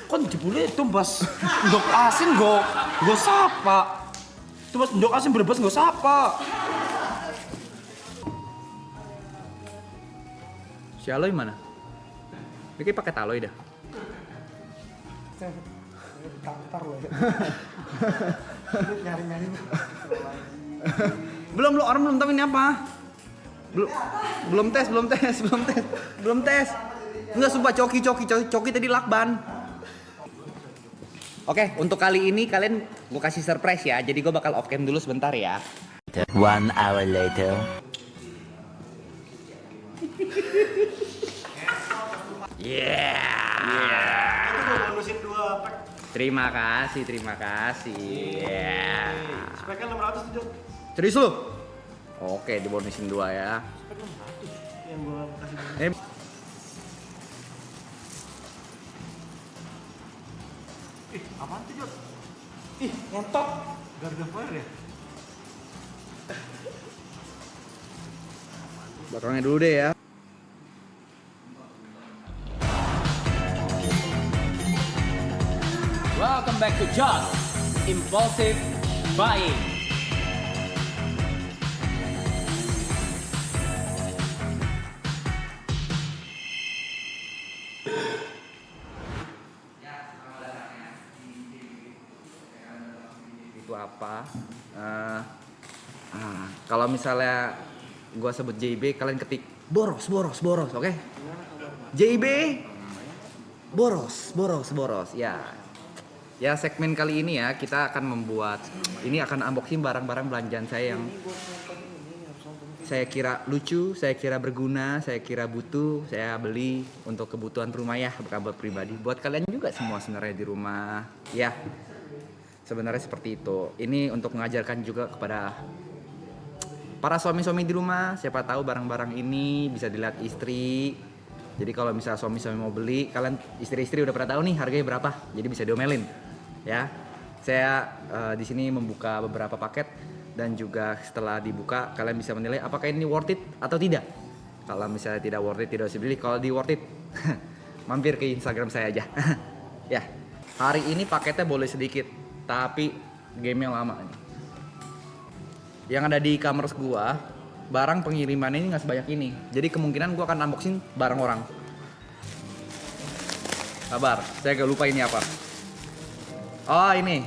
Kon dibule tumbas ndok asin nggo sapa. Tumbas ndok asin Brebes nggo sapa. Si Aloy mana? Ini pakai taloy dah. Kantor loh. Nyari-nyari. Orang belum tahu ini apa. Belum tes. Enggak, sumpah coki tadi lakban. Oke, untuk kali ini kalian gue kasih surprise ya. Jadi gue bakal off cam dulu sebentar ya. 1 hour later. Yeah. Bonusin 2 pack. Terima kasih. Yeah. Speknya 600 tuh, Jok. Serius lu? Oke, dibonusin 2 ya. Spek 600 yang gua kasih bonus. Ih, apaan tuh, Jok? Ih, ngentot. Garda Fire ya? Belakangnya dulu deh ya. Welcome back to Just Impulsive Buying. Itu apa? Kalau misalnya gua sebut JB, kalian ketik boros, oke? JB boros. Ya, segmen kali ini ya kita akan membuat ini akan unboxing barang-barang belanjaan saya yang saya kira lucu, saya kira berguna, saya kira butuh, saya beli untuk kebutuhan rumah ya, bukan buat pribadi. Buat kalian juga semua sebenarnya di rumah. Ya, sebenarnya seperti itu. Ini untuk mengajarkan juga kepada para suami-suami di rumah, siapa tahu barang-barang ini bisa dilihat istri. Jadi kalau misalnya suami-suami mau beli, kalian istri-istri udah pernah tahu nih harganya berapa, jadi bisa diomelin. Ya, saya di sini membuka beberapa paket dan juga setelah dibuka kalian bisa menilai apakah ini worth it atau tidak. Kalau misalnya tidak worth it, tidak usah beli. Kalau di worth it, mampir ke Instagram saya aja. Ya, hari ini paketnya boleh sedikit, tapi game yang lama nih. Yang ada di e-commerce gua, barang pengirimannya ini nggak sebanyak ini. Jadi kemungkinan gua akan unboxing barang orang. Sabar, saya gak lupa ini apa. Oh, ini.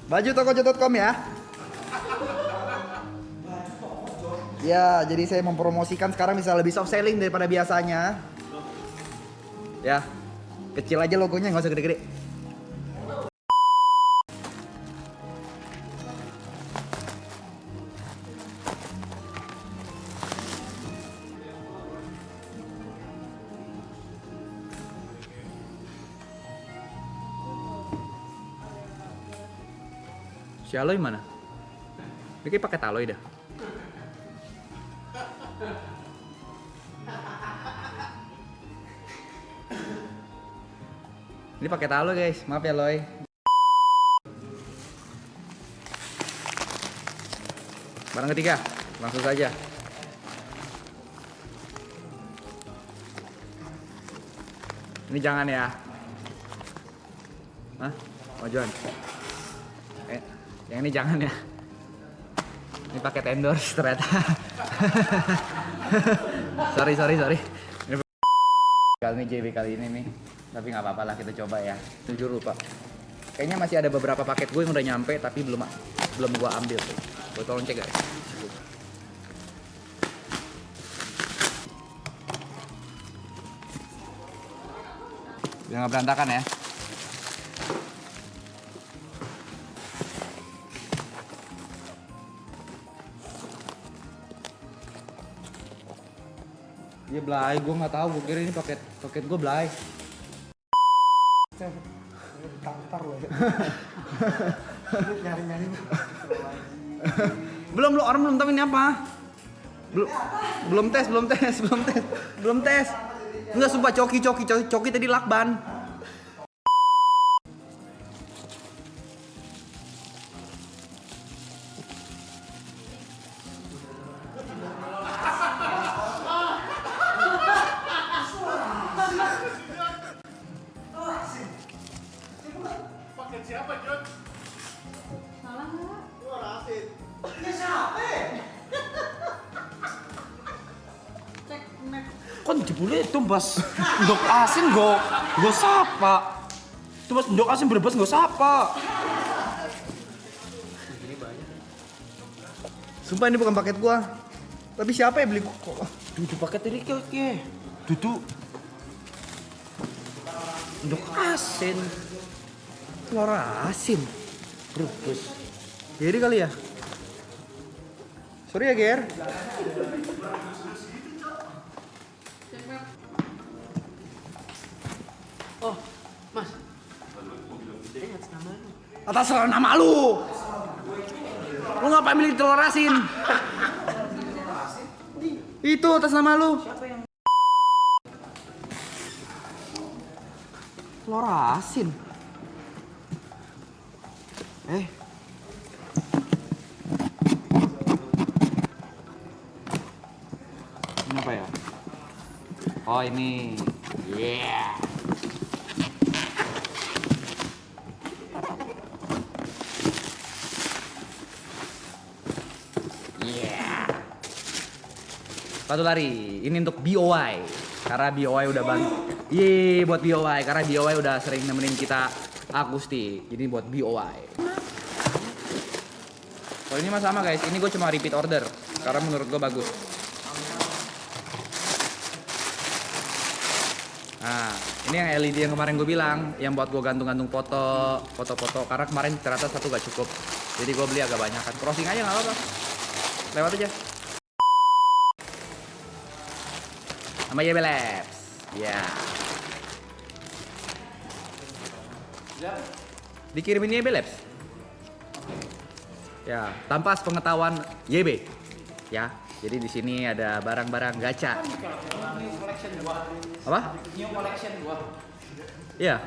Baju tokojo.com ya. Ya, jadi saya mempromosikan sekarang bisa lebih soft selling daripada biasanya. Ya, kecil aja logonya, nggak usah gede-gede. Si Aloy mana? Ini kayak pakai taloy dah. Ini pakai taloy guys, maaf ya Loy. Barang ketiga, langsung saja. Ini jangan ya. Hah? Oh John. Yang ini jangan ya. Ini paket endorse ternyata. sorry. Ini kali ini JB kali ini nih. Tapi nggak apa-apa lah, kita coba ya. Jujur lupa. Kayaknya masih ada beberapa paket gue yang udah nyampe tapi belum gue ambil. Gue tolong cek guys. Biar nggak berantakan ya. Iya Blay, gue nggak tahu. Gue kira ini paket gue Blay. Kantor loh. Nyari-nyari. Orang belum tahu ini apa. Belum tes. Enggak, sumpah coki tadi lakban. kan dibully itu mas ndok asin gue sapa. Itu mas ndok asin Brebes gue sapa. Sumpah ini bukan paket gua. Tapi siapa yang beli kok? Duduk paket ini ke. Duduk. Ndok asin. Telur asin. Brebes. Jadi kali ya? Sorry ya, Ger. Oh, Mas. Atas nama lu. Lu ngapain milih telur asin? Itu atas nama lu. Telur asin. Ini apa ya? Oh ini. Yeah. Sepatu lari, ini untuk BOY. Karena BOY udah bantu. Yeay buat BOY, karena BOY udah sering nemenin kita akustik. Jadi buat BOY. Kalau ini mah sama guys, ini gue cuma repeat order. Karena menurut gue bagus. Nah, ini yang LED yang kemarin gue bilang, yang buat gue gantung-gantung foto-foto. Karena kemarin ternyata satu gak cukup. Jadi gue beli agak banyak kan. Crossing aja nggak apa-apa. Lewat aja. Sama YB Labs. Ya. Dikirimin YB Labs. Ya, tanpa sepengetahuan YB. Ya. Jadi di sini ada barang-barang gacha. Apa? New collection gua. Iya.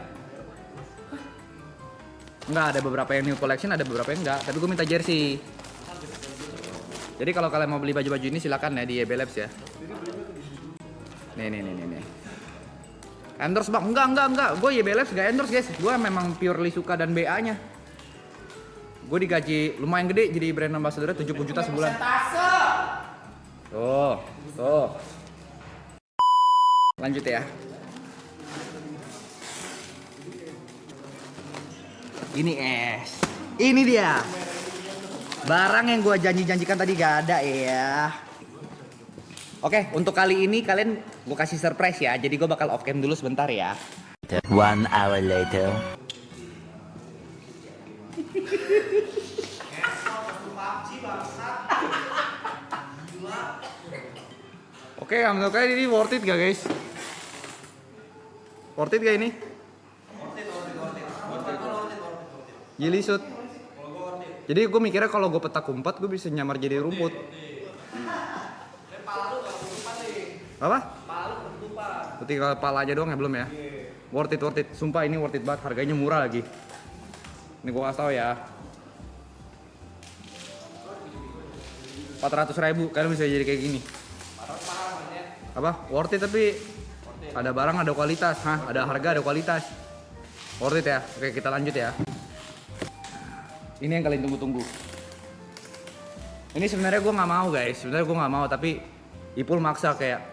Enggak, ada beberapa yang new collection, ada beberapa yang enggak. Tapi gue minta jersey. Jadi kalau kalian mau beli baju-baju ini silakan ya di YB Labs ya. Nih. Endorse bang? Enggak. Gue YB Labs gak endorse guys. Gue memang purely suka dan BA-nya. Gue digaji lumayan gede jadi brand ambassador 70 juta sebulan. Tuh. Lanjut ya. Ini es. Ini dia. Barang yang gue janjikan tadi gak ada ya. Oke, untuk kali ini kalian gue kasih surprise ya. Jadi gue bakal off cam dulu sebentar ya. 1 hour later. Oke, menurut kalian ini worth it gak guys? Worth it gak ini? Yili shoot. Jadi gue mikirnya kalau gue petak umpet gue bisa nyamar jadi rumput. Apa? Tinggal kepala aja doang ya belum ya? Worth it. Sumpah ini worth it banget. Harganya murah lagi. Ini gue kasih tau ya. 400.000 kalian bisa jadi kayak gini. Apa? Worth it tapi ada barang ada kualitas. Ada harga ada kualitas. Worth it ya. Oke kita lanjut ya. Ini yang kalian tunggu-tunggu. Ini sebenarnya gue nggak mau guys. Sebenarnya gue nggak mau tapi Ipul maksa kayak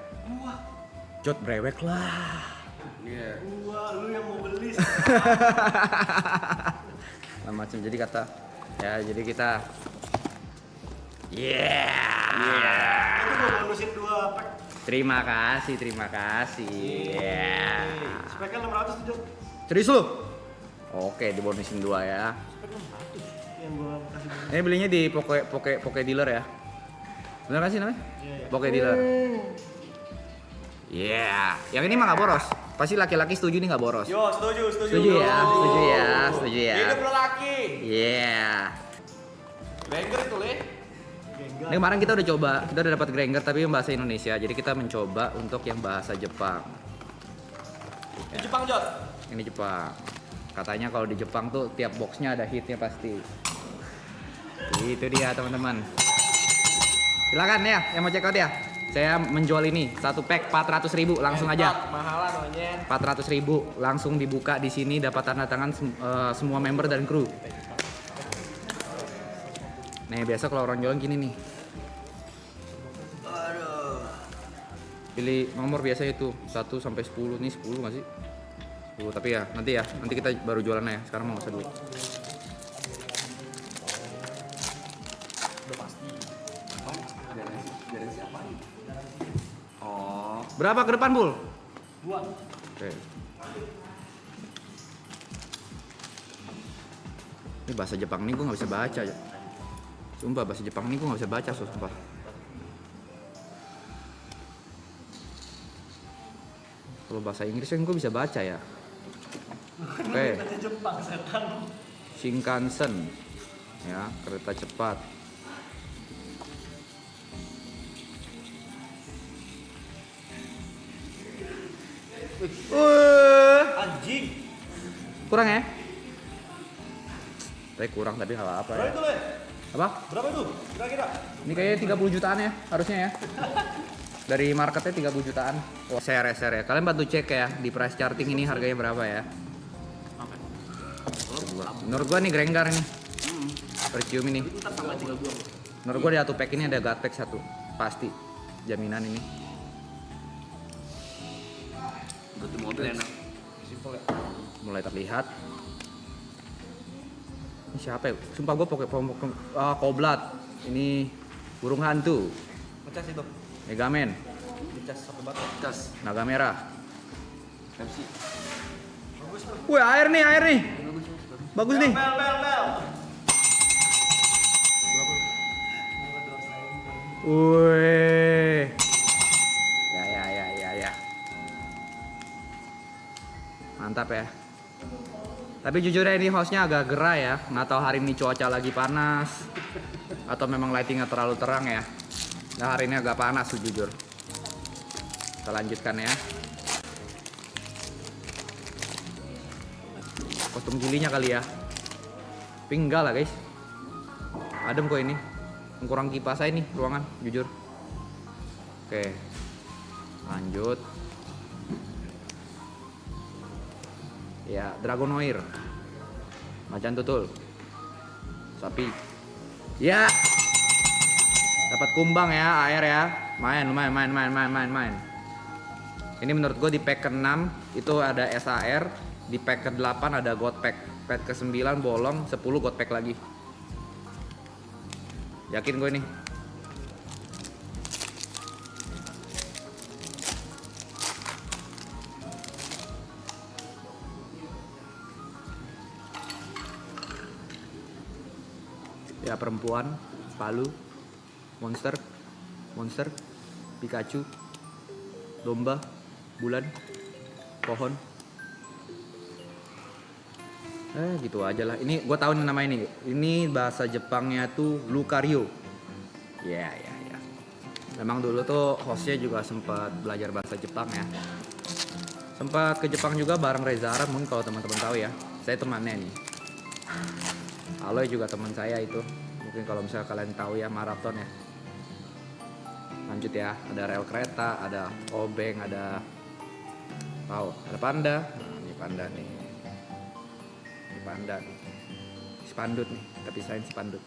Jod brewek lah. Iya. Wah, lu yang mau beli. Nah, macam jadi kata ya jadi kita yeah. Itu gua bonusin 2 pack. Terima kasih. Yeah. Speknya 600 tuh, Jok. Serius lu? Oke, dibonusin 2 ya. Spek 600 yang gua kasih bonus. Ini belinya di Poke Dealer ya. Bener gak sih namanya? Iya. Poke Dealer. Yeah. Yang ini mah nggak boros. Pasti laki-laki setuju nih nggak boros. Yo, setuju. Setuju ya. Hidup lelaki. Yeah. Banger itu, Le. Ini kemarin kita udah dapat Granger tapi yang bahasa Indonesia. Jadi kita mencoba untuk yang bahasa Jepang. Di Jepang, Jod. Ini Jepang. Katanya kalau di Jepang tuh tiap boxnya ada hitnya pasti. Itu dia teman-teman. Silakan ya yang mau check out ya. Saya menjual ini satu pack 400.000 langsung aja. Mahalan namanya. 400.000 langsung dibuka di sini dapat tanda tangan semua member dan kru. Nih biasa kalau orang jualan gini nih. Pilih nomor biasa itu 1 sampai 10. Nih 10 nggak sih? 10, tapi ya nanti kita baru jualannya ya. Sekarang mau nggak usah duit. Udah pasti. Garansi apa? Oh. Berapa ke depan, Bul? 2. Oke. Ini bahasa Jepang nih gue nggak bisa baca ya. Sumpah bahasa Jepang nih gue nggak bisa baca, sumpah. Kalau bahasa Inggris kan gue bisa baca ya. Oke. Jepang setan. Shinkansen, ya kereta cepat. Anjing. Kurang ya? Tapi kurang tapi nggak apa-apa Berapa ya. itu, Le? Apa? Berapa itu? Kira-kira? Ini kayaknya 30 jutaan ya harusnya ya. Dari marketnya 30 jutaan. Oh, share ya. Kalian bantu cek ya di price charting ini harganya berapa ya. Menurut gua nih Grenggar nih. Percium ini. Ntar tambah 3 gua. Menurut gua di satu pack ini ada Gatpack 1. Pasti. Jaminan ini. Berarti mobil enak. Simpel ya. Mulai terlihat. Ini siapa ya? Sumpah gua pakai Koblat. Ini burung hantu. Ngecas itu. Megaman. Dicas sampai batu. Cas. Naga merah. Pepsi. Wih, air nih. Bagus nih. Bel. Wih. Ya. Mantap ya. Tapi jujur ya ini hostnya agak gerah ya. Nggak tahu hari ini cuaca lagi panas atau memang lightingnya terlalu terang ya. Nah hari ini agak panas tuh jujur. Kita lanjutkan ya. Kostum gilinya kali ya. Tapi enggak lah guys. Adem kok ini. Kurang kipas aja nih ruangan jujur. Oke. Lanjut. Ya, Dragonoir. Macan tutul. Sapi. Ya. Dapat kumbang ya, air ya. Main. Ini menurut gue di pack ke-6 itu ada SAR, di pack ke-8 ada God Pack. Pack ke-9 bolong, 10 God Pack lagi. Yakin gue nih. Ya perempuan, palu, monster, Pikachu, domba, bulan, pohon. Gitu aja lah. Ini gue tahu nih nama ini. Ini bahasa Jepangnya tuh Lucario. Ya. Memang dulu tuh hostnya juga sempat belajar bahasa Jepang ya. Sempat ke Jepang juga bareng Reza Arab, mungkin kalau teman-teman tahu ya. Saya temannya nih. Aloy juga teman saya itu. Mungkin kalau misalnya kalian tahu ya maraton ya. Lanjut ya, ada rel kereta, ada obeng, ada ada panda. Nah, ini panda nih. Ini panda nih. Spandut nih, tapi saya spandut.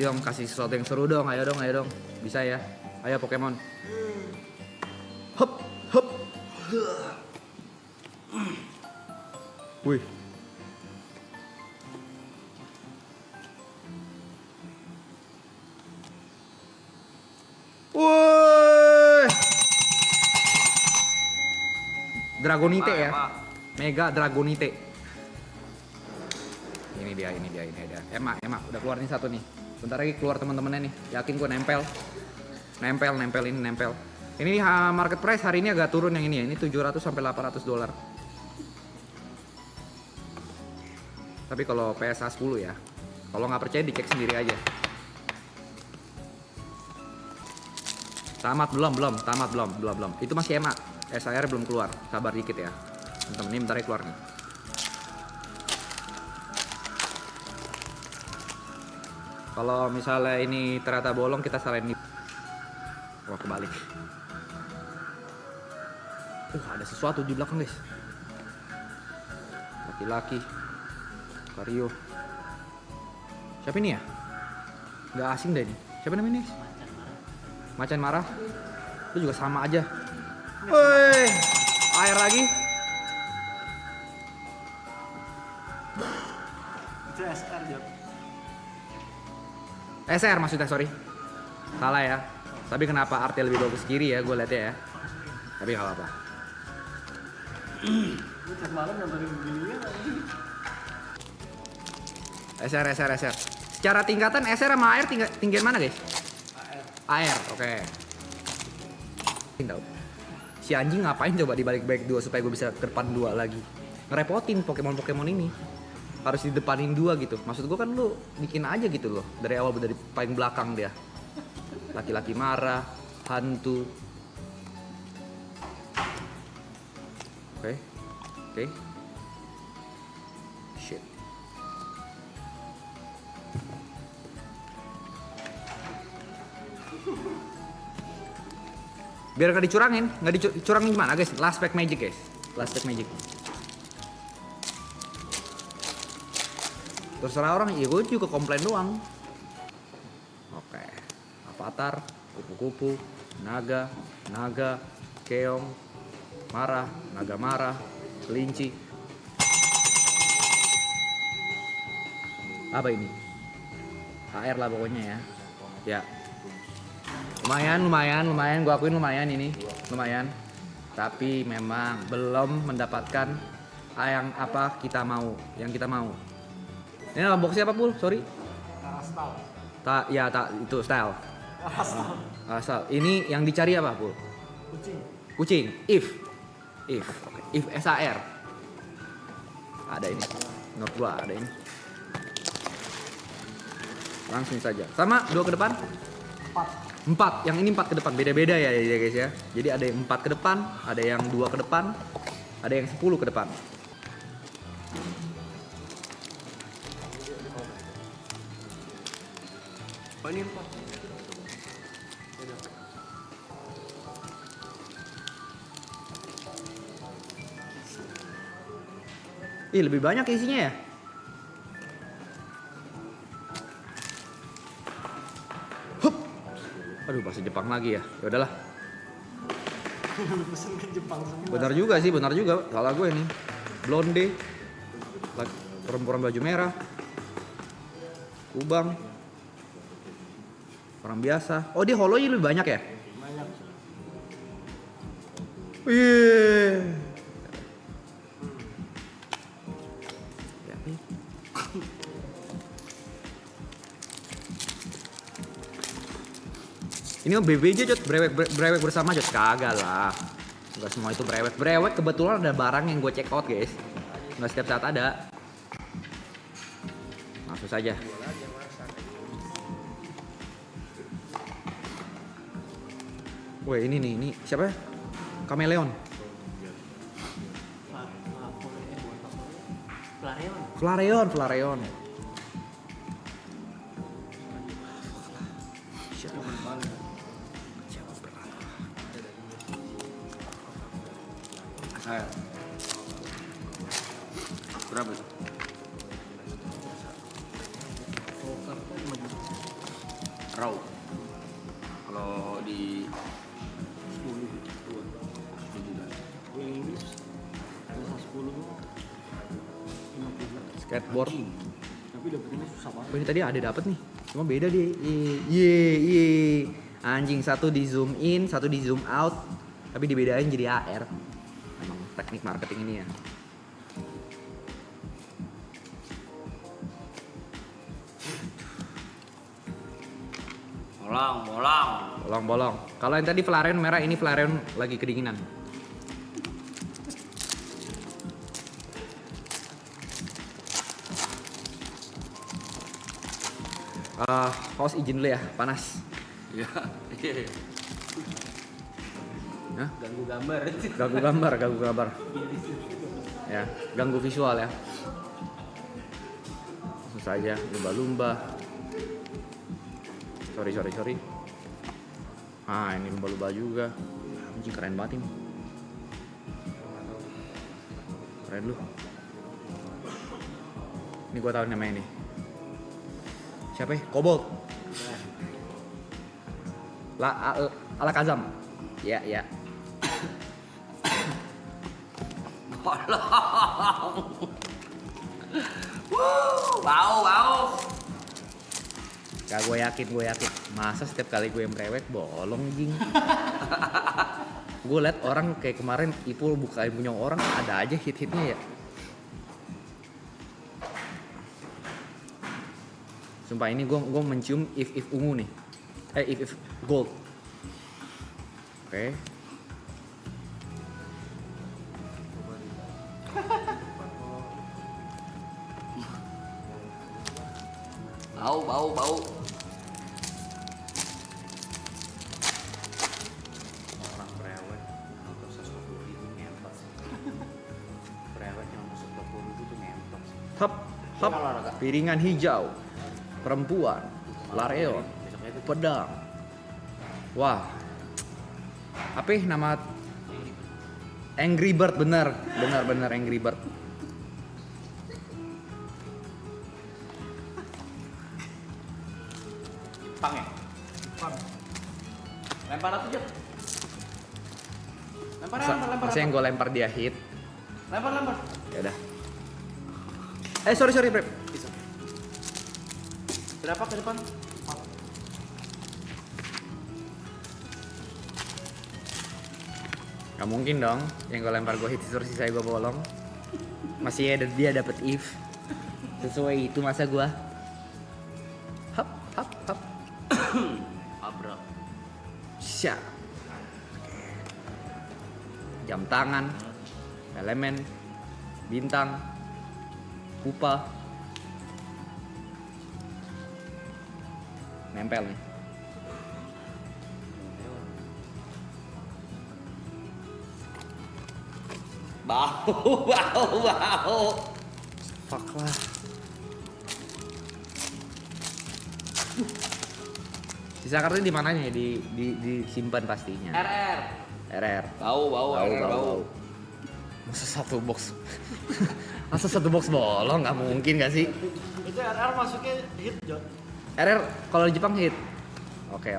Dong kasih sesuatu yang seru dong, ayo dong. Bisa ya. Ayo Pokemon. Hop. Wih. Wih. Dragonite ya. Mega Dragonite. Ini dia. Emak, udah keluar nih satu nih. Bentar lagi keluar teman-temannya nih. Yakin gue nempel. Ini market price hari ini agak turun yang ini ya. Ini 700 sampai 800 dolar. Tapi kalau PSA 10 ya. Kalau nggak percaya dicek sendiri aja. Tamat belum. Itu masih emak. SAR belum keluar. Sabar dikit ya. Temen-temen ini bentar lagi keluar nih. Kalau misalnya ini ternyata bolong, kita salahin nih. Wah, kebalik. Ada sesuatu di belakang, guys. Laki-laki. Kario. Siapa ini ya? Nggak asing deh ini. Siapa namanya, guys? Macan marah. Itu juga sama aja. Woi, air lagi. Itu SR Jod. SR maksudnya, sorry. Salah ya. Tapi kenapa artnya lebih bagus kiri ya, gue liatnya ya. Tapi nggak apa-apa. Gue tiap malam nontonin beginian anjing. SR. Secara tingkatan SR sama AR tinggian mana, guys? AR, oke. Tahu. Si anjing ngapain coba dibalik-balik 2 supaya gue bisa ke depan 2 lagi. Ngerepotin Pokemon ini. Harus di depanin 2 gitu. Maksud gue kan lu bikin aja gitu loh. Dari awal dari paling belakang dia. Laki-laki marah, hantu. Oke. Shit. Biar gak dicurangin, gimana guys? Last pack magic guys, last pack magic. Terserah orang, ya gue juga komplain doang. Oke, Avatar, kupu-kupu, naga, keong, naga marah, kelinci. Apa ini? HR lah pokoknya ya. Ya. Lumayan, gua akuin lumayan ini. Lumayan. Tapi memang belum mendapatkan yang apa kita mau, yang kita mau. Ini nama boxnya apa, Pul? Sorry. Itu style. Asal. Ini yang dicari apa, Pul? Kucing. If. Oke. If SAR. Ada ini. Menurut gua ada ini. Langsung saja. Sama 2 ke depan? 4. Yang ini 4 ke depan. Beda-beda ya guys ya. Jadi ada yang 4 ke depan, ada yang 2 ke depan, ada yang 10 ke depan. Oh ini 4. Ih, lebih banyak isinya ya? Hup. Aduh, bahasa Jepang lagi ya. Ya udahlah. Lu pesen ke Jepang semua. Benar juga. Salah gue ini. Blonde. Perempuan baju merah. Kubang. Orang biasa. Oh, dia holonya lebih banyak ya? Banyak. Wih. Ini mah BBJ Jod, brewek bersama Jod. Kagak lah. Enggak semua itu brewek. Brewek kebetulan ada barang yang gue check out guys. Enggak setiap saat ada. Langsung saja. Woi ini nih, ini siapa ya? Kameleon. Flareon. Saya. Berapa tuh? Raw. Kalau di 10 juga. Yang Inggris ada 10 Skateboard. tapi dapetinnya susah banget. Oh, ini tadi ada dapat nih. Cuma beda dia. Ye. Anjing, satu di zoom in, satu di zoom out. Tapi dibedain jadi AR. Emang teknik marketing ini ya. Bolong. Kalau yang tadi Flareon merah, ini Flareon lagi kedinginan. Host izin dulu ya, panas. Iya. Hah? Ganggu gambar. Ganggu gambar. Ya, ganggu visual ya. Langsung saja, lumba-lumba. Sorry. Ah, ini lumba-lumba juga. Anjing keren banget ini. Keren lu. Ini gua tahu namanya ini. Siapa ya? Kobold. Ala Kazam. Ya, ya. Bau. Gak, gue yakin. Masa setiap kali gue merewek bolong jing. Gue liat orang kayak kemarin Ipul bukain punya orang ada aja hit-hitnya ya. Sumpah ini gue mencium if ungu nih. If gold. Oke. Bau. Orang brewek terus 120.000 ngentot. Brewek yang 120.000 tuh ngentot. Hap. Piringan hijau. Perempuan. Lareo. Pedang. Wah. Apa ya nama Angry Bird bener Angry Bird. Pang ya? Lempar apa Jok? Lempar. Masa yang gue lempar dia hit. Lempar. Ya udah. Sorry Prep. Berapa ke depan? Gak mungkin dong yang gue lempar gue hit terus sisanya gue bolong. Masih ada dia dapet if. Sesuai itu masa gue. Hap. Abra. Sya. Jam tangan. Elemen. Bintang. Pupa. Nempel nih. Bau. Fuck lah. Sisa kartu di mananya? Disimpan pastinya. RR. Bau. Masa satu box bolong? Nggak mungkin nggak sih? Itu RR masuknya hit Jod. RR kalau di Jepang hit. Oke.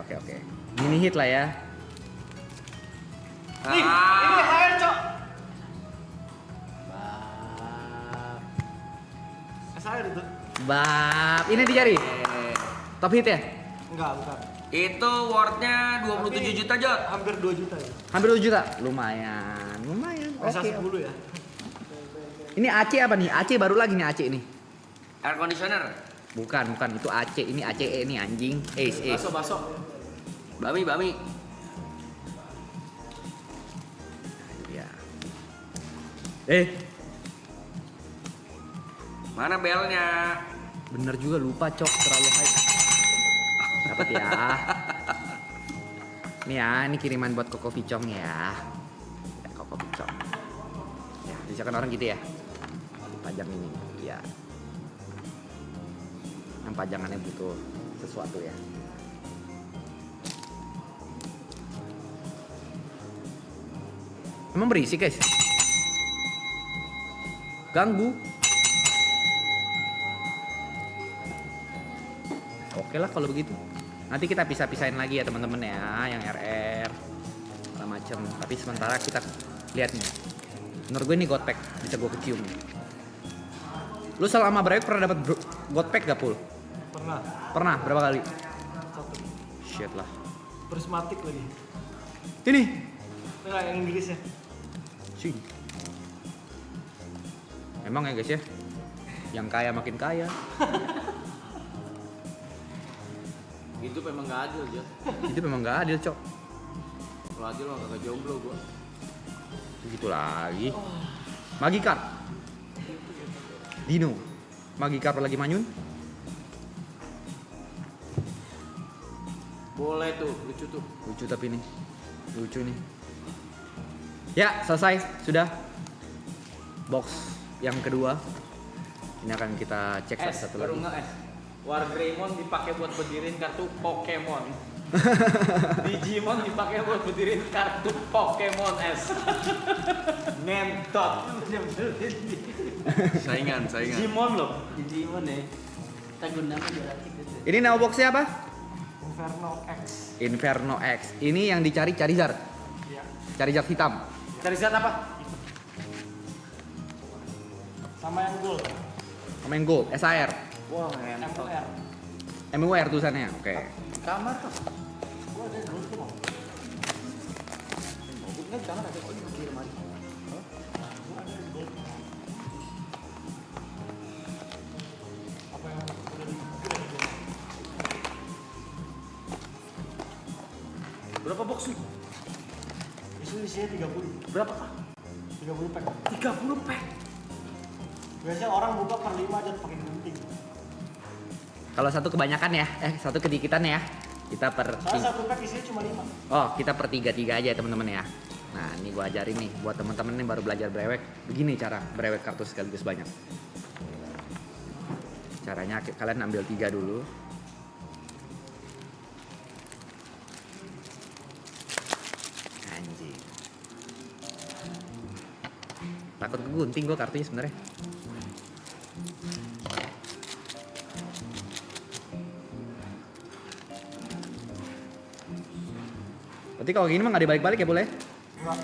Mini hit lah ya. Nih, ini HR Cok. SHR itu. Bab, ini dicari. Top hit ya? Enggak, bukan. Itu worth-nya 27 juta Jot. Hampir 2 juta ya. Hampir 2 juta. Lumayan. Masa Oke. 10 ya. Ini AC apa nih? AC baru lagi nih AC ini. Air conditioner. Bukan, itu AC. Ini ACE nih anjing. Ace. Baso. Bami. Ya. Mana belnya? Bener juga lupa Cok, terlalu hype. Dapat ya. Nih ya, ini kiriman buat Koko Picong ya. Koko Picong. Ya, bisa kan orang gitu ya. Pajang ini, ya. Yang pajangannya butuh sesuatu ya. Emang berisik guys? Ganggu. Oke lah kalau begitu. Nanti kita pisah-pisahin lagi ya teman-teman ya, yang RR segala macem. Tapi sementara kita lihat nih. Menurut gue ini God Pack bisa gue kecium. Lu selama berapa pernah dapat God Pack gak Pul? Pernah berapa kali? Satu. Shit lah. Prismatic lagi. Ini. Enggak, yang Inggrisnya. Sih. Emang ya guys ya. Yang kaya makin kaya. Itu memang gak adil Jot. Itu memang gak adil Cok. Kalau adil mah kagak jomblo gua. Begitu lagi. Magikarp. Dino. Magikarp lagi manyun. Boleh tuh, lucu tuh. Lucu tapi nih. Lucu nih. Ya, selesai. Sudah. Box yang kedua. Ini akan kita cek satu lagi. Baru nge-es. War Greymon dipakai buat berdiriin kartu Pokemon. Digimon dipakai buat berdiriin kartu Pokemon S. Ngentot. Saingan. Digimon loh. Digimon ya. Kita gunakan Jurassic gitu. Ini nama boxnya apa? Inferno X. Inferno X. Ini yang dicari Charizard. Iya. Charizard hitam. Cari zat apa? Sama yang gold. Sama yang gold, SAR. Wah, ngentot. FR. MWR tulisannya. Oke. Kamar tuh. Gua ada gold tuh. Bang. Kan kamar ada kok di lemari. Apa yang udah di-upgrade? Berapa box nih? Isinya 30. Berapa kah? 30 pack. 30 pack. Biasanya orang buka per 5 aja pakai gunting. Kalau satu kebanyakan ya, satu kedikitan ya. Kita per Soalnya satu pack isinya cuma 5. Oh, kita per 3-3 aja ya teman-teman ya. Nah, ini gua ajarin nih buat teman-teman nih baru belajar brewek. Begini cara brewek kartu sekaligus banyak. Caranya kalian ambil 3 dulu. Anjing. Takut kegunting gua kartunya sebenarnya. Berarti kalau gini mah nggak dibalik-balik ya boleh? Enggak.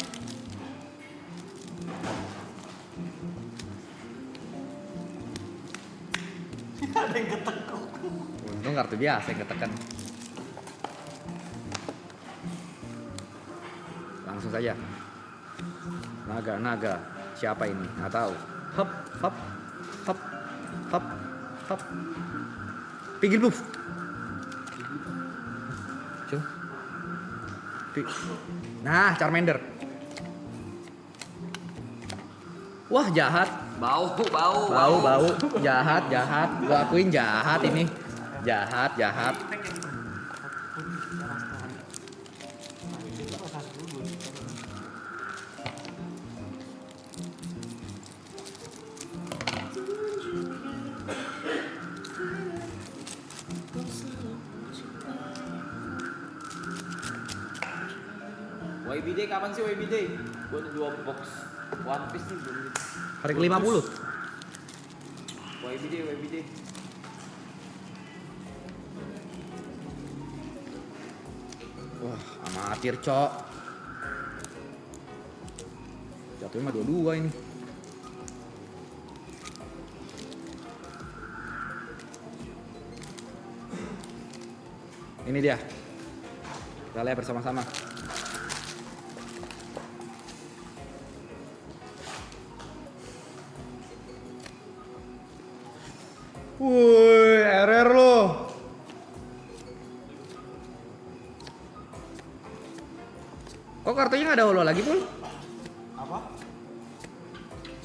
Ada yang ketekuk. Untung kartu biasa yang ketekan. Langsung saja. Naga. Siapa ini? Nggak tahu. Hop. Pinggir move. Coba. Nah, Charmander. Wah, jahat. Bau. Bau. Jahat. Gua akuin jahat ini. Jahat. YBD kapan sih YBD? Gua ada 2 box One Piece nih belum. Hari ke-50. YBD. Wah, amatir, Cok. Jatuhnya mah 22 ini. Ini dia. Kita lihat bersama-sama. Wuih, RR lo. Kok kartunya nggak ada holo lagi, Pul? Apa?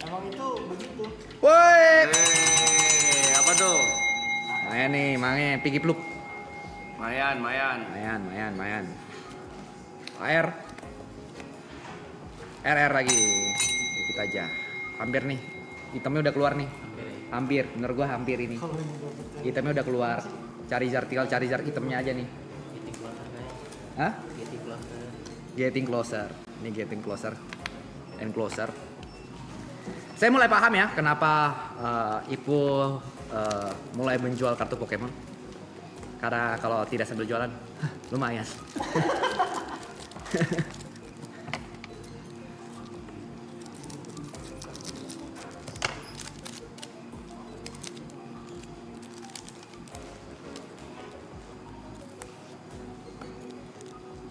Emang itu begitu. Woi. Apa tuh? Main nih, main Piggy Pluk. Mayan. Mayan. AR. RR lagi. Dikit aja. Hampir nih. Hitamnya udah keluar nih. Hampir, bener gua hampir ini. Kalau ini udah betul. Hitamnya udah keluar. Tinggal Charizard hitamnya aja nih. Getting closer guys. Hah? Getting closer. Getting closer. Ini getting closer and closer. Saya mulai paham ya kenapa Ipu mulai menjual kartu Pokemon. Karena kalau tidak sambil jualan, lumayan.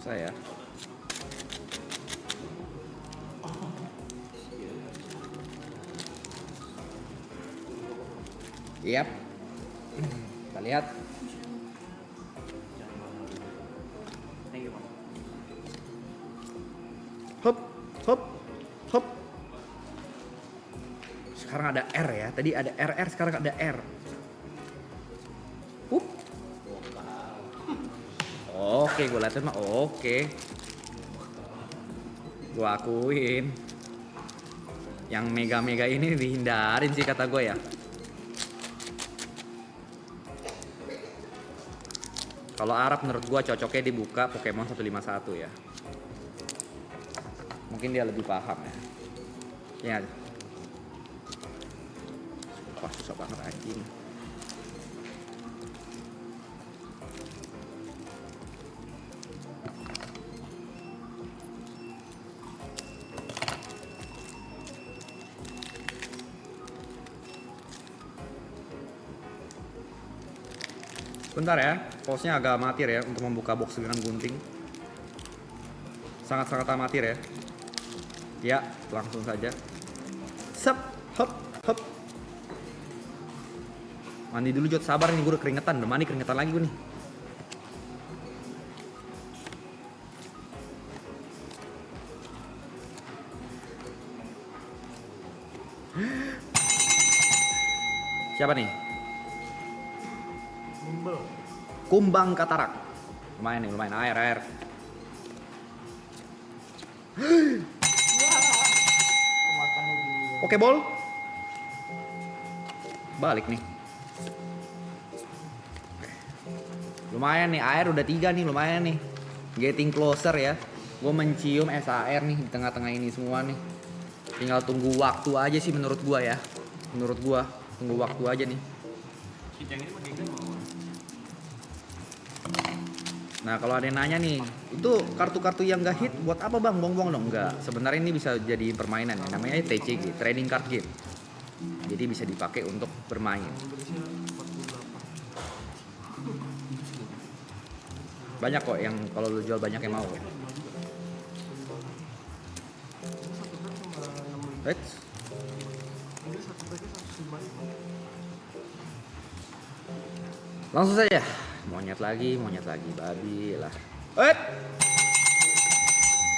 Saya. Yap. Kita lihat. Thank you, Bang. Hop. Sekarang ada R ya. Tadi ada RR, sekarang ada R. Hup. Oke, gue liatin mah oke. Gue akuin. Yang mega-mega ini dihindarin sih kata gue ya. Kalau Arab menurut gua cocoknya dibuka Pokemon 151 ya. Mungkin dia lebih paham ya. Ya. Wah, susah banget anjing. Bentar ya, pose-nya agak amatir ya untuk membuka box dengan gunting. Sangat-sangat amatir ya. Ya, langsung saja. Sep, hop, hop. Mandi dulu Jod, sabar nih gue udah keringetan, udah mandi keringetan lagi gue nih. Siapa nih? Kumbang Katarak. Lumayan nih, lumayan air. Pokeball. Balik nih. Lumayan nih, air udah 3 nih, lumayan nih. Getting closer ya. Gue mencium SAR nih di tengah-tengah ini semua nih. Tinggal tunggu waktu aja sih menurut gua ya. Menurut gua, tunggu waktu aja nih. Nah kalau ada yang nanya nih, itu kartu-kartu yang gak hit buat apa bang? Buang-buang dong? Enggak, sebenarnya ini bisa jadi permainan ya, namanya TCG, Trading Card Game. Jadi bisa dipakai untuk bermain. Banyak kok yang kalau lu jual banyak yang mau. Langsung saja. Monyet lagi, babi lah.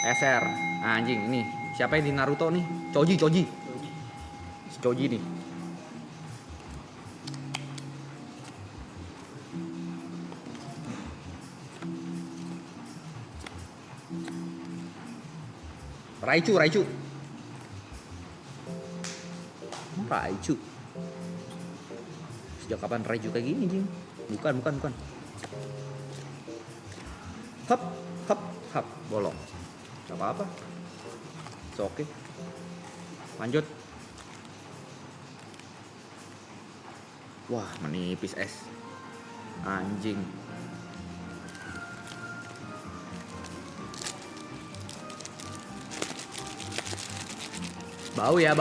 SR, anjing ini. Siapa yang di Naruto nih? Choji. Si Choji nih. Raichu. Sejak kapan Raichu kayak gini, Jing? Bukan. Hap, bolong. Gak apa-apa. Oke. Lanjut. Wah, menipis es. Anjing. Bau ya.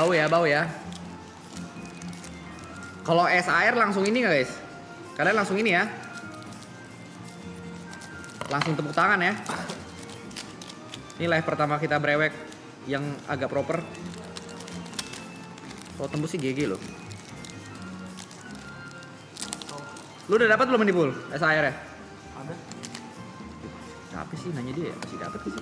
Kalau es air langsung ini nggak guys? Kalian langsung ini ya. Langsung tepuk tangan ya. Ini live pertama kita brewek yang agak proper. Kalau tembus sih GG loh. Lu udah dapat belum nih Pul? Es air ya? Ada. Apa sih nanya dia ya? Pasti dapat sih.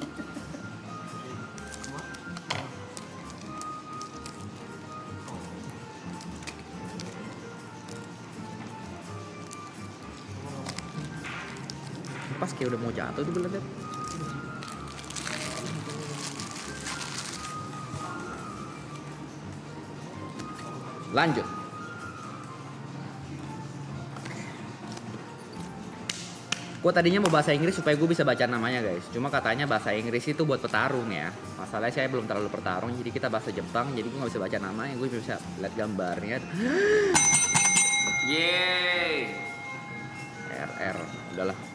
Pas kayak udah mau jatuh tuh bener. Lanjut. Gue tadinya mau bahasa Inggris supaya gue bisa baca namanya guys. Cuma katanya bahasa Inggris itu buat petarung ya. Masalahnya saya belum terlalu petarung, jadi kita bahasa Jepang. Jadi gue nggak bisa baca namanya, gue bisa lihat gambarnya. Yeay. RR, udahlah.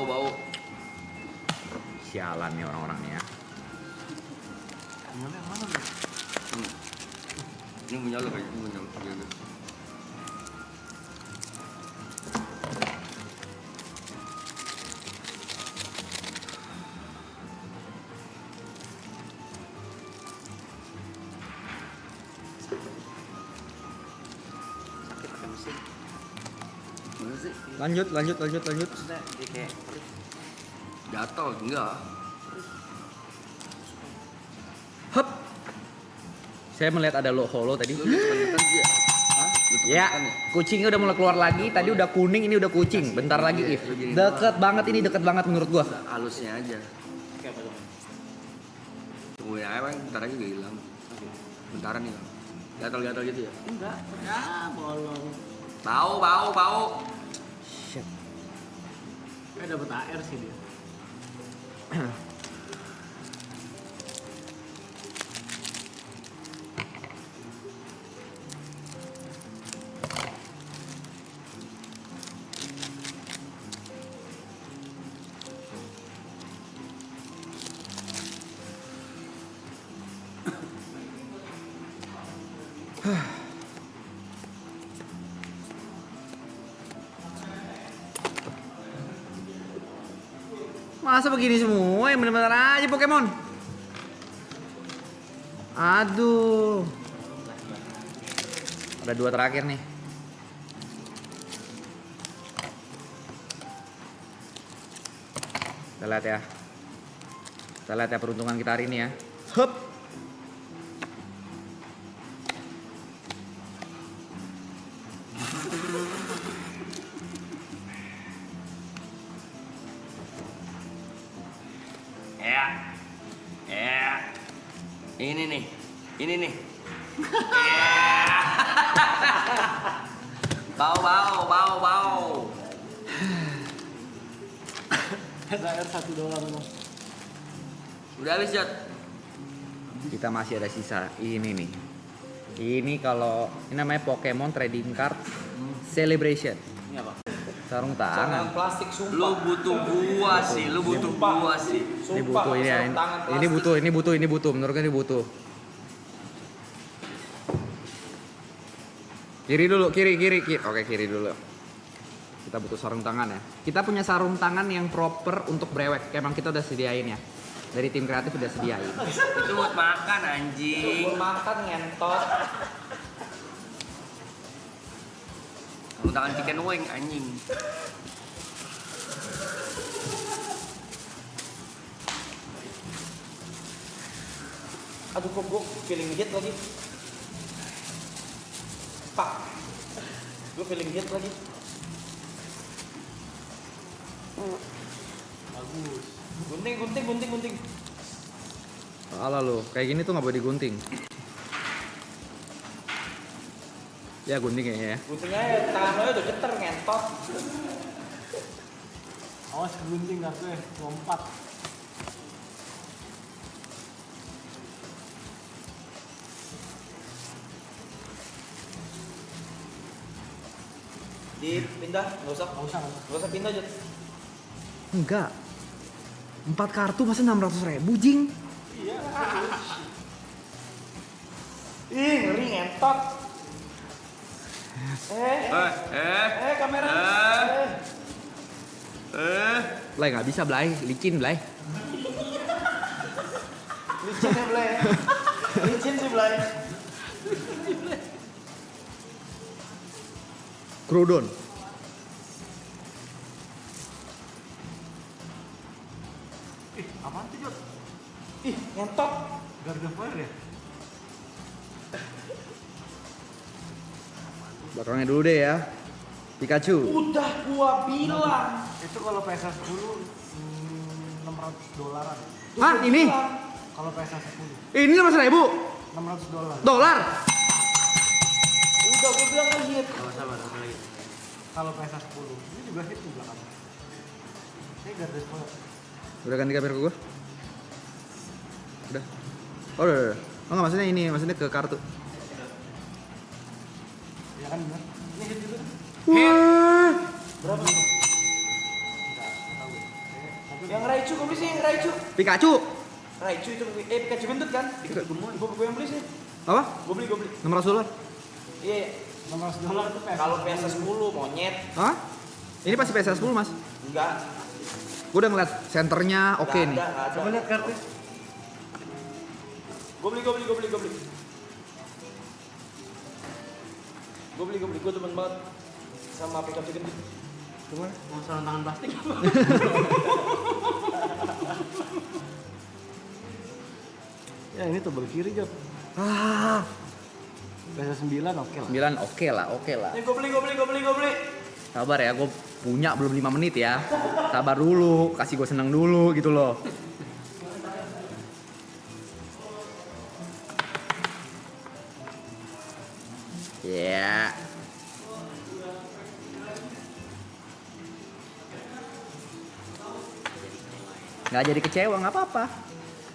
Bau. Sialan nih orang-orang nih ya. Yang mana nih? Ini punya lo kayaknya, punya lo. Sakit pakai mesin. Mana sih? Lanjut. Maksudnya dia kayak jatuh enggak? Hup. Saya melihat ada holo tadi. Lu tekan dia. Hah? Ya, kucingnya udah mulai keluar lagi. Tadi udah kuning, ini udah kucing. Bentar lagi, If. Deket banget menurut gua. Halusnya aja. Kayak apa tuh? Tungguin aja bang, bentar lagi juga hilang. Bentaran hilang. Gatal-gatal gitu ya? Enggak. Ya, bolong. Bau. Shit. Kayak dapet air sih dia. Masa begini semua? Yang bener-bener aja Pokemon. Aduh. Ada 2 terakhir nih. Kita lihat ya. Kita lihat ya peruntungan kita hari ini ya. Hup. Ini nih. Bau. Ada air $1 memang. Udah habis, Jot. Kita masih ada sisa ini nih. Ini kalau ini namanya Pokemon Trading Card Celebration. Ini apa? Sarung tangan. Plastik sumpah. Lu butuh gua sih. Ini butuh ini ya. Ini butuh. Menurut gue ini butuh. Kiri dulu, kiri. Oke, kiri dulu. Kita butuh sarung tangan ya. Kita punya sarung tangan yang proper untuk brewek. Emang kita udah sediain ya. Dari tim kreatif udah sediain. Itu buat makan anjing. Makan ngentot. Sarung tangan chicken wing anjing. Aduh kok gue feeling hit lagi. Pak. Gue feeling hit lagi. Bagus. Gunting. Alah lu, kayak gini tuh nggak boleh digunting. Ya gunting kayaknya ya. Gunting aja, tangan lo udah geter ngentot. Awas gunting gue, lompat. Dipindah, nggak usah pindah aja. Enggak. 4 kartu masa 600.000 jing. Iya. Ih, ngeri ngentot. Kamera. Blay nggak bisa Blay, licin Blay. Licin ya, Blay. Licin sih, Blay. Groudon. Apaan tuh, Jot? Ih, ngentot. Gardevoir ya? Belakangnya dulu deh ya. Pikachu. Udah gua bilang. Itu kalau PSA 10 $600. Hah, ini? Kalau PSA 10 Ini 500.000 $600. dolar. Udah gua bilang kan hit. Sabar lagi. Kalau PSA 10 ini juga hit di belakang. Ini Gardevoir. Udah ganti kamera ke gua? Udah. Oh, udah. Oh enggak, maksudnya ini, maksudnya ke kartu. Ya kan benar. Ini hit juga. Wah. Berapa? Enggak tahu. Yang Raichu gua beli sih, yang Raichu. Pikachu. Raichu itu Pikachu gendut kan? Pikachu gemuk. Gua yang beli sih. Apa? Gua beli. $600. Iya. $600 itu PSA. Kalau PSA 10 monyet. Hah? Ini pasti PSA 10, Mas. Enggak. Gua udah ngeliat senternya oke nih. Coba lihat kartu. Gua beli. Gua demen banget sama Pikachu gendut. Cuma mau sarung tangan plastik. Ya ini tuh kiri, Jot. Ah, PSA 9 oke lah. 9 oke lah. Ini gua beli. Sabar ya, gue punya belum 5 menit ya. Sabar dulu, kasih gue seneng dulu gitu loh. Ya. Nggak jadi kecewa, nggak apa-apa.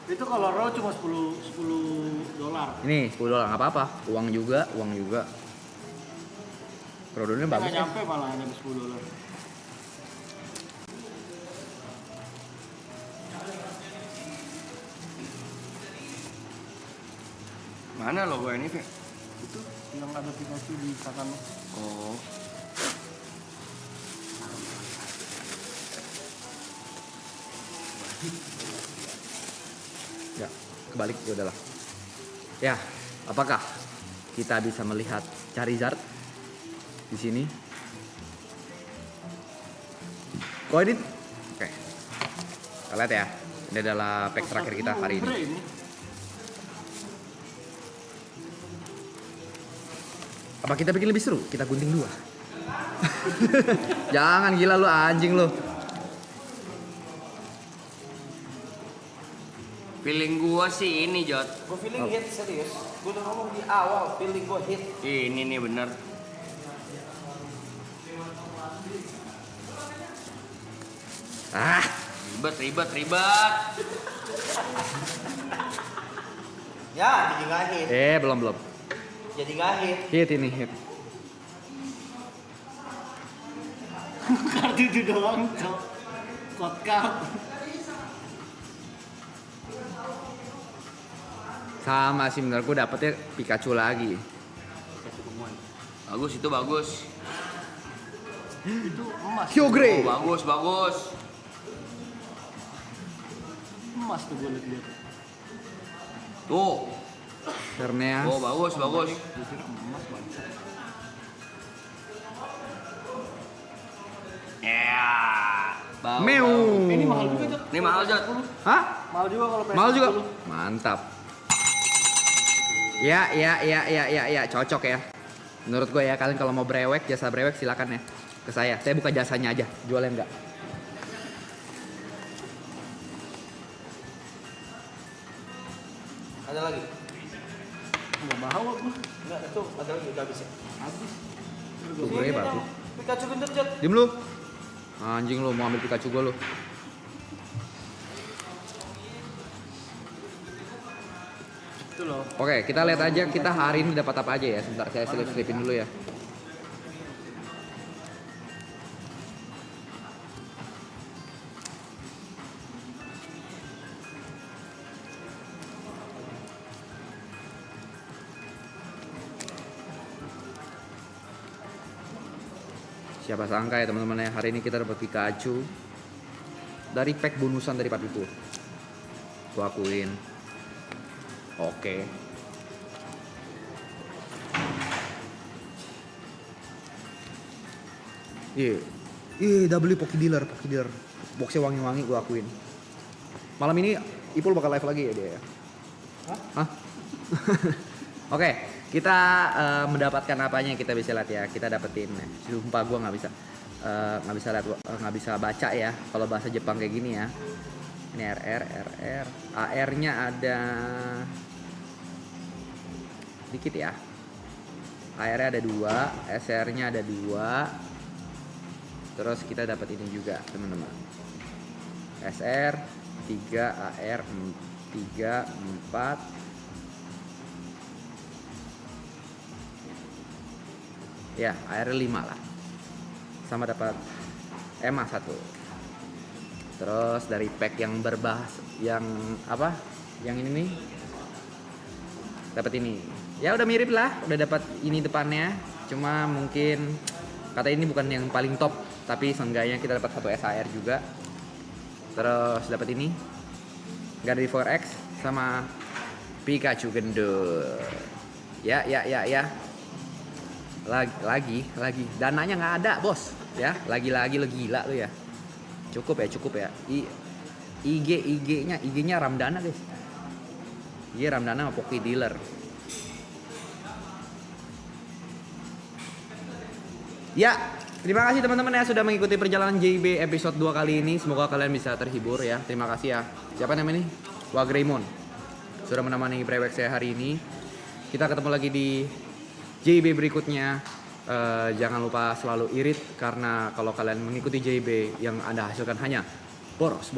Itu kalau raw cuma 10 dolar. Ini $10 nggak apa-apa. Uang juga. Produknya bagus. Nggak nyampe malah hanya 10 dolar. Mana logo ini, Fe? Itu yang ada Pikachu di kanan lo. Oh. Ya, kebalik ya udahlah. Ya, apakah kita bisa melihat Charizard di sini? Koedit. Oke. Kita lihat ya. Ini adalah pack terakhir kita hari ini. Apa kita bikin lebih seru? Kita gunting dua. Jangan gila lu anjing lu. Feeling gua sih ini, Jot. Gue feeling hit serius. Gue udah ngomong di awal, feeling gue hit. Ini nih bener. Ah, Ribet. Ya, jadi nggak hit. belum. Jadi nggak hit. Hit ini hit. Kartu itu doang, cok. Code card. Sama sih menurut gue dapetnya Pikachu lagi. Bagus itu bagus. Itu emas. Kyogre. Oh, bagus. Emas tuh gue lihat. Tuh. Herneas. Oh, bagus. Ya. Bau, Mew. bau. Ini mahal juga, Jok. Ini mahal, Jot. Hah? Mahal juga kalau Mahal juga. PS10. Mantap. Ya, cocok ya. Menurut gue ya, kalian kalau mau brewek, jasa brewek silakan ya ke saya. Saya buka jasanya aja, jualnya enggak. Ada lagi? Nggak mau aku. Nggak, itu ada lagi, udah habis ya? Habis. Kyogre bagus. Pikachu gendut, Jot. Diem lu. Anjing lu mau ambil Pikachu gue lu. Itu loh. Oke, kita lihat aja kita hari ini dapat apa aja ya. Sebentar saya selip-selipin dulu ya. Siapa sangka ya teman-teman ya, hari ini kita dapat Pikachu dari pack bonusan dari Papi Pur. Gua akuin. Oke. W Poki Dealer. Boxnya wangi-wangi gua akuin. Malam ini Ipul bakal live lagi ya dia ya. Hah? Oke, kita mendapatkan apanya kita bisa lihat ya. Kita dapetin. Sumpah gua nggak bisa lihat, nggak bisa baca ya. Kalau bahasa Jepang kayak gini ya. Ini RR. AR-nya ada dikit ya. AR-nya ada 2, SR-nya ada 2. Terus kita dapat ini juga, teman-teman. SR 3, AR 3, 4. Ya, AR 5 lah. Sama dapat EMA 1. Terus dari pack yang berbahas yang apa? Yang ini nih. Dapat ini. Ya udah mirip lah, udah dapat ini depannya. Cuma mungkin kata ini bukan yang paling top, tapi seenggaknya kita dapat 1 SAR juga. Terus dapat ini. Gary 4X sama Pikachu gendut. Ya. Lagi. Dananya nggak ada, Bos. Ya, lagi-lagi lo gila lo ya. Cukup ya. IG-nya Ramdana, guys. IG Ramdana sama Poki Dealer. Ya, terima kasih teman-teman ya sudah mengikuti perjalanan JB episode 2 kali ini. Semoga kalian bisa terhibur ya. Terima kasih ya. Siapa namanya nih? Wagreymon. Sudah menemani brewek saya hari ini. Kita ketemu lagi di JB berikutnya. Jangan lupa selalu irit karena kalau kalian mengikuti JB yang Anda hasilkan hanya boros.